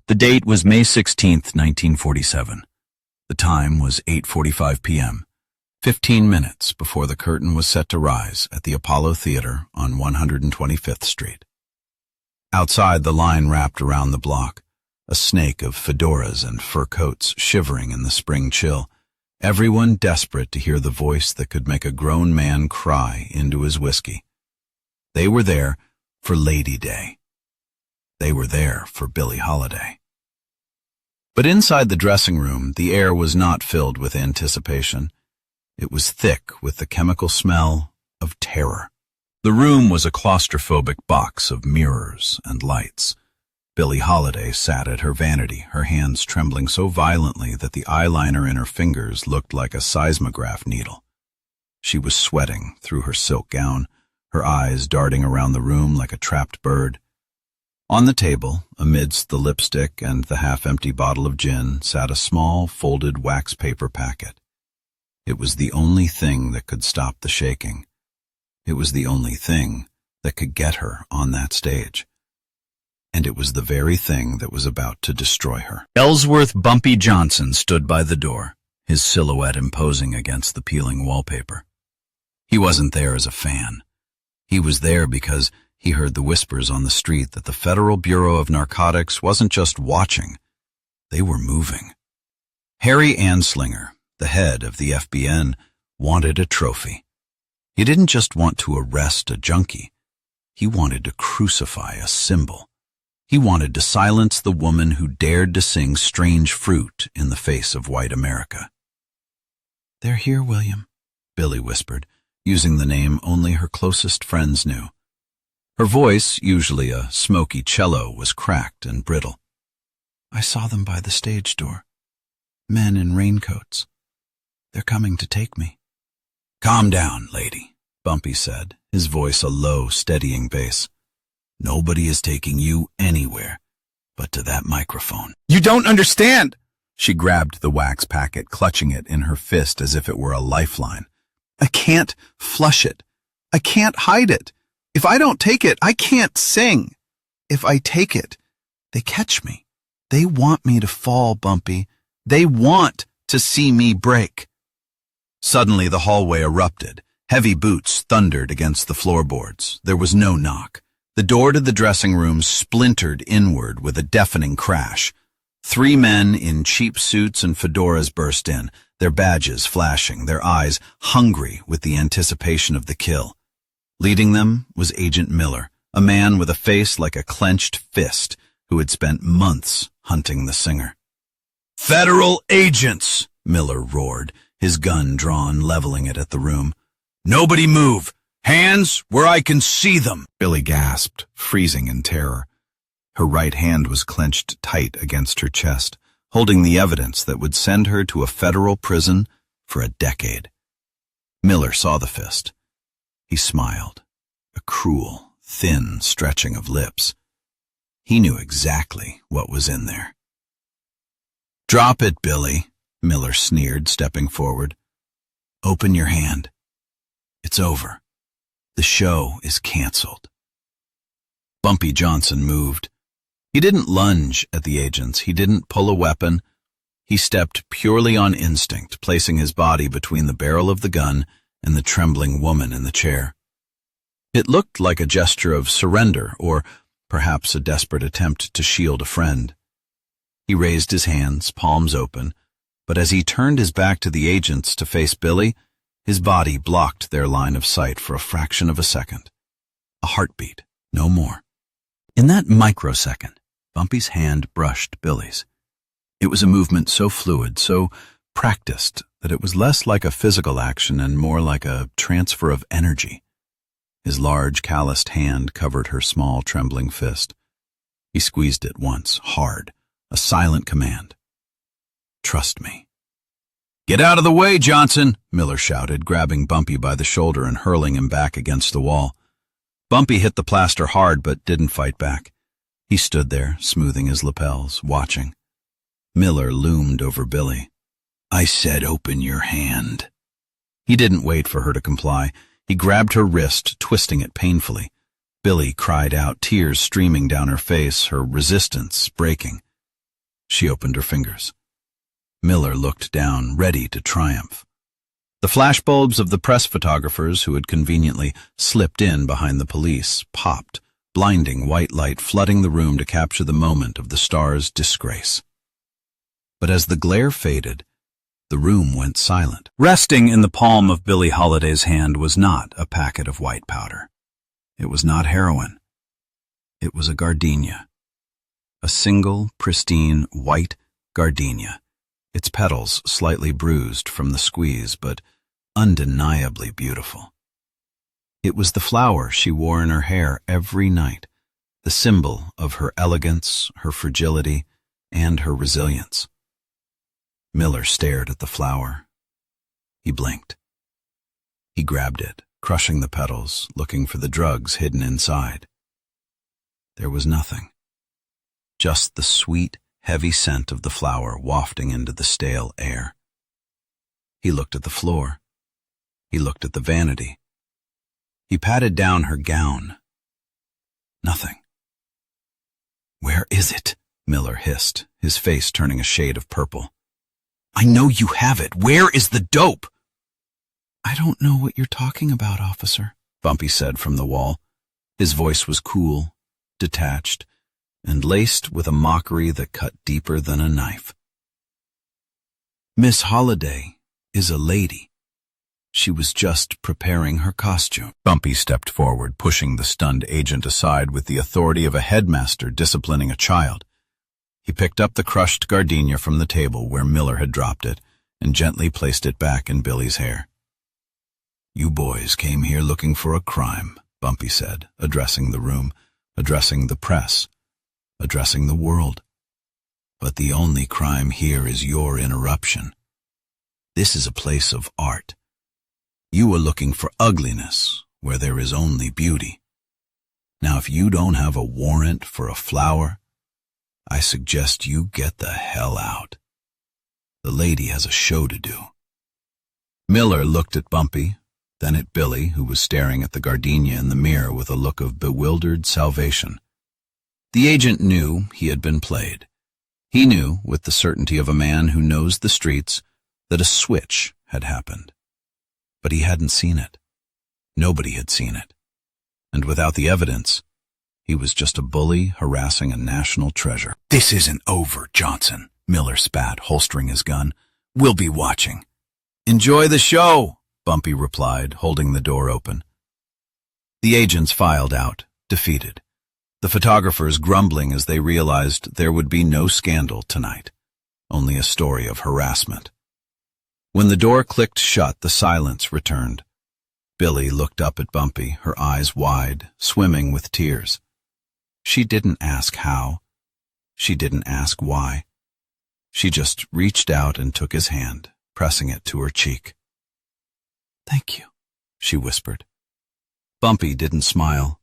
The date was May 16, 1947. The time was 8:45 p.m., 15 minutes before the curtain was set to rise at the Apollo Theater on 125th Street. Outside, the line wrapped around the block, a snake of fedoras and fur coats shivering in the spring chill, everyone desperate to hear the voice that could make a grown man cry into his whiskey. They were there for Lady Day. They were there for Billie Holiday. But inside the dressing room, the air was not filled with anticipation. It was thick with the chemical smell of terror. The room was a claustrophobic box of mirrors and lights. Billie Holiday sat at her vanity, her hands trembling so violently that the eyeliner in her fingers looked like a seismograph needle. She was sweating through her silk gown, her eyes darting around the room like a trapped bird. On the table, amidst the lipstick and the half-empty bottle of gin, sat a small, folded wax paper packet. It was the only thing that could stop the shaking. It was the only thing that could get her on that stage. And it was the very thing that was about to destroy her. Ellsworth Bumpy Johnson stood by the door, his silhouette imposing against the peeling wallpaper. He wasn't there as a fan. He was there because he heard the whispers on the street that the Federal Bureau of Narcotics wasn't just watching, they were moving. Harry Anslinger, the head of the FBN, wanted a trophy. He didn't just want to arrest a junkie. He wanted to crucify a symbol. He wanted to silence the woman who dared to sing Strange Fruit in the face of white America. "They're here, William," Billie whispered, using the name only her closest friends knew. Her voice, usually a smoky cello, was cracked and brittle. "I saw them by the stage door. Men in raincoats. They're coming to take me." "Calm down, lady," Bumpy said, his voice a low, steadying bass. "Nobody is taking you anywhere but to that microphone." "You don't understand!" She grabbed the wax packet, clutching it in her fist as if it were a lifeline. "I can't flush it. I can't hide it. If I don't take it, I can't sing. If I take it, they catch me. They want me to fall, Bumpy. They want to see me break." Suddenly the hallway erupted. Heavy boots thundered against the floorboards. There was no knock. The door to the dressing room splintered inward with a deafening crash. 3 men in cheap suits and fedoras burst in, their badges flashing, their eyes hungry with the anticipation of the kill. Leading them was Agent Miller, a man with a face like a clenched fist who had spent months hunting the singer. "Federal agents!" Miller roared, his gun drawn, leveling it at the room. "Nobody move! Hands where I can see them!" Billie gasped, freezing in terror. Her right hand was clenched tight against her chest, holding the evidence that would send her to a federal prison for a decade. Miller saw the fist. He smiled, a cruel, thin stretching of lips. He knew exactly what was in there. "Drop it, Billie," Miller sneered, stepping forward. "Open your hand. It's over. The show is canceled." Bumpy Johnson moved. He didn't lunge at the agents. He didn't pull a weapon. He stepped purely on instinct, placing his body between the barrel of the gun and the trembling woman in the chair. It looked like a gesture of surrender, or perhaps a desperate attempt to shield a friend. He raised his hands, palms open, but as he turned his back to the agents to face Billie, his body blocked their line of sight for a fraction of a second. A heartbeat, no more. In that microsecond, Bumpy's hand brushed Billie's. It was a movement so fluid, so practiced, that it was less like a physical action and more like a transfer of energy. His large, calloused hand covered her small, trembling fist. He squeezed it once, hard, a silent command. "Trust me." "Get out of the way, Johnson," Miller shouted, grabbing Bumpy by the shoulder and hurling him back against the wall. Bumpy hit the plaster hard but didn't fight back. He stood there, smoothing his lapels, watching. Miller loomed over Billie. "I said open your hand." He didn't wait for her to comply. He grabbed her wrist, twisting it painfully. Billie cried out, tears streaming down her face, her resistance breaking. She opened her fingers. Miller looked down, ready to triumph. The flashbulbs of the press photographers who had conveniently slipped in behind the police popped, blinding white light flooding the room to capture the moment of the star's disgrace. But as the glare faded, the room went silent. Resting in the palm of Billie Holiday's hand was not a packet of white powder. It was not heroin. It was a gardenia. A single, pristine, white gardenia, its petals slightly bruised from the squeeze, but undeniably beautiful. It was the flower she wore in her hair every night, the symbol of her elegance, her fragility, and her resilience. Miller stared at the flower. He blinked. He grabbed it, crushing the petals, looking for the drugs hidden inside. There was nothing. Just the sweet, heavy scent of the flower wafting into the stale air. He looked at the floor. He looked at the vanity. He patted down her gown. Nothing. "Where is it?" Miller hissed, his face turning a shade of purple. "I know you have it. Where is the dope?" "I don't know what you're talking about, officer," Bumpy said from the wall. His voice was cool, detached, and laced with a mockery that cut deeper than a knife. "Miss Holiday is a lady. She was just preparing her costume." Bumpy stepped forward, pushing the stunned agent aside with the authority of a headmaster disciplining a child. He picked up the crushed gardenia from the table where Miller had dropped it and gently placed it back in Billy's hair. "You boys came here looking for a crime," Bumpy said, addressing the room, addressing the press, addressing the world. "But the only crime here is your interruption. This is a place of art. You are looking for ugliness where there is only beauty. Now, if you don't have a warrant for a flower, I suggest you get the hell out. The lady has a show to do." Miller looked at Bumpy, then at Billy, who was staring at the gardenia in the mirror with a look of bewildered salvation. The agent knew he had been played. He knew, with the certainty of a man who knows the streets, that a switch had happened. But he hadn't seen it. Nobody had seen it. And without the evidence, he was just a bully harassing a national treasure. "This isn't over, Johnson," Miller spat, holstering his gun. "We'll be watching." "Enjoy the show," Bumpy replied, holding the door open. The agents filed out, defeated. The photographers grumbling as they realized there would be no scandal tonight, only a story of harassment. When the door clicked shut, the silence returned. Billy looked up at Bumpy, her eyes wide, swimming with tears. She didn't ask how. She didn't ask why. She just reached out and took his hand, pressing it to her cheek. "Thank you," she whispered. Bumpy didn't smile.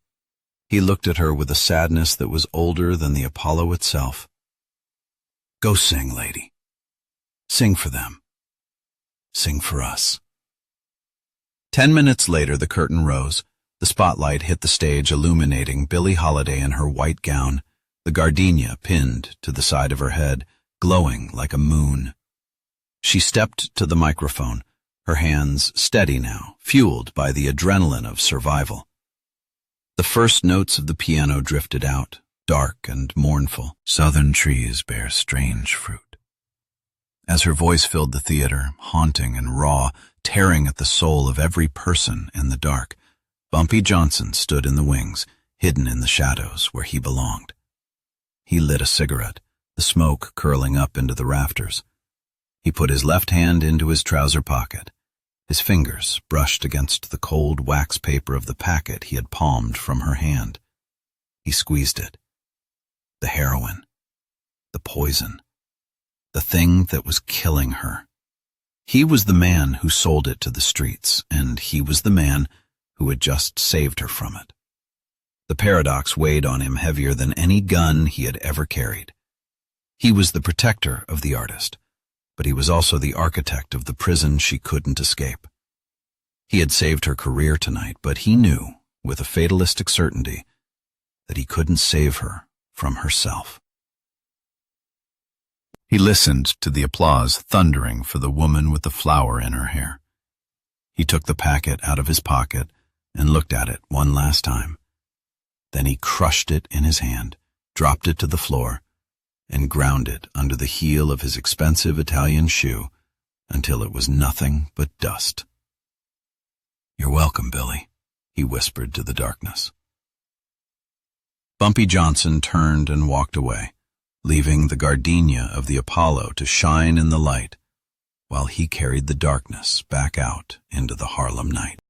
He looked at her with a sadness that was older than the Apollo itself. "Go sing, lady. Sing for them. Sing for us." 10 minutes later, the curtain rose. The spotlight hit the stage, illuminating Billie Holiday in her white gown, the gardenia pinned to the side of her head, glowing like a moon. She stepped to the microphone, her hands steady now, fueled by the adrenaline of survival. The first notes of the piano drifted out, dark and mournful. "Southern trees bear strange fruit." As her voice filled the theater, haunting and raw, tearing at the soul of every person in the dark, Bumpy Johnson stood in the wings, hidden in the shadows where he belonged. He lit a cigarette, the smoke curling up into the rafters. He put his left hand into his trouser pocket. His fingers brushed against the cold wax paper of the packet he had palmed from her hand. He squeezed it. The heroin. The poison. The thing that was killing her. He was the man who sold it to the streets, and he was the man who had just saved her from it. The paradox weighed on him heavier than any gun he had ever carried. He was the protector of the artist, but he was also the architect of the prison she couldn't escape. He had saved her career tonight, but he knew, with a fatalistic certainty, that he couldn't save her from herself. He listened to the applause thundering for the woman with the flower in her hair. He took the packet out of his pocket and looked at it one last time. Then he crushed it in his hand, dropped it to the floor, and ground it under the heel of his expensive Italian shoe until it was nothing but dust. "You're welcome, Billy," he whispered to the darkness. Bumpy Johnson turned and walked away, leaving the gardenia of the Apollo to shine in the light, while he carried the darkness back out into the Harlem night.